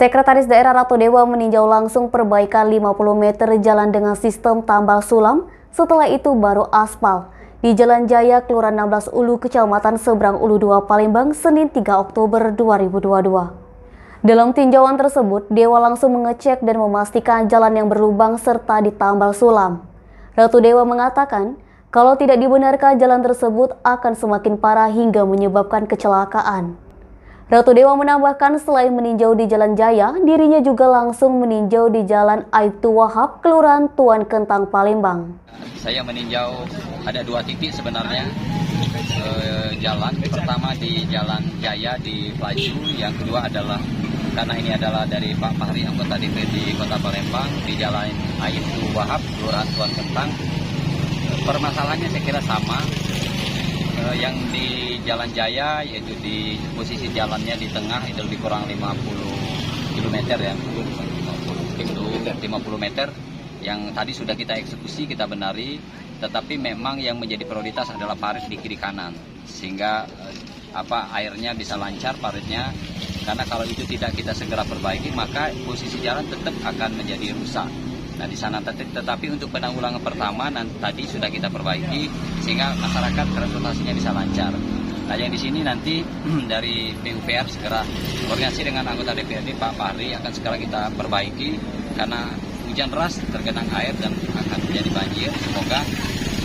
Sekretaris Daerah Ratu Dewa meninjau langsung perbaikan 50 meter jalan dengan sistem tambal sulam, setelah itu baru aspal. Di Jalan Jaya, Kelurahan 16 Ulu, Kecamatan Seberang Ulu 2, Palembang, Senin 3 Oktober 2022. Dalam tinjauan tersebut, Dewa langsung mengecek dan memastikan jalan yang berlubang serta ditambal sulam. Ratu Dewa mengatakan, kalau tidak dibenarkan jalan tersebut akan semakin parah hingga menyebabkan kecelakaan. Ratu Dewa menambahkan selain meninjau di Jalan Jaya, dirinya juga langsung meninjau di Jalan Aibtu Wahab, Kelurahan Tuan Kentang, Palembang. Saya meninjau ada 2 titik sebenarnya jalan. Pertama di Jalan Jaya di Pelaju, yang kedua adalah karena ini adalah dari Pak Fahri, anggota DPRD Kota Palembang, di Jalan Aibtu Wahab, Kelurahan Tuan Kentang. Permasalahannya saya kira sama. Yang di Jalan Jaya, yaitu di posisi jalannya di tengah itu lebih kurang 50 km ya, 50 meter yang tadi sudah kita eksekusi, kita benari, tetapi memang yang menjadi prioritas adalah parit di kiri kanan, sehingga airnya bisa lancar paritnya, karena kalau itu tidak kita segera perbaiki maka posisi jalan tetap akan menjadi rusak. Nah di sana tetapi untuk penanggulangan pertama tadi sudah kita perbaiki sehingga masyarakat transportasinya bisa lancar. Nah yang di sini nanti dari PUPR segera koordinasi dengan anggota DPRD Pak Fahri akan segera kita perbaiki, karena hujan deras tergenang air dan akan menjadi banjir. Semoga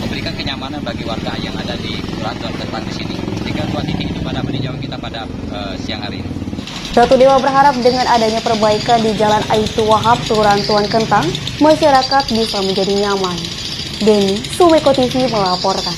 memberikan kenyamanan bagi warga yang ada di Kelurahan Tuan Kentang di sini. Tinggal 2 titik itu pada peninjauan kita pada siang hari ini. Ratu Dewa berharap dengan adanya perbaikan di Jalan Aibtu Wahab, Kelurahan Tuan Kentang, masyarakat bisa menjadi nyaman. Denny, Sumeko TV melaporkan.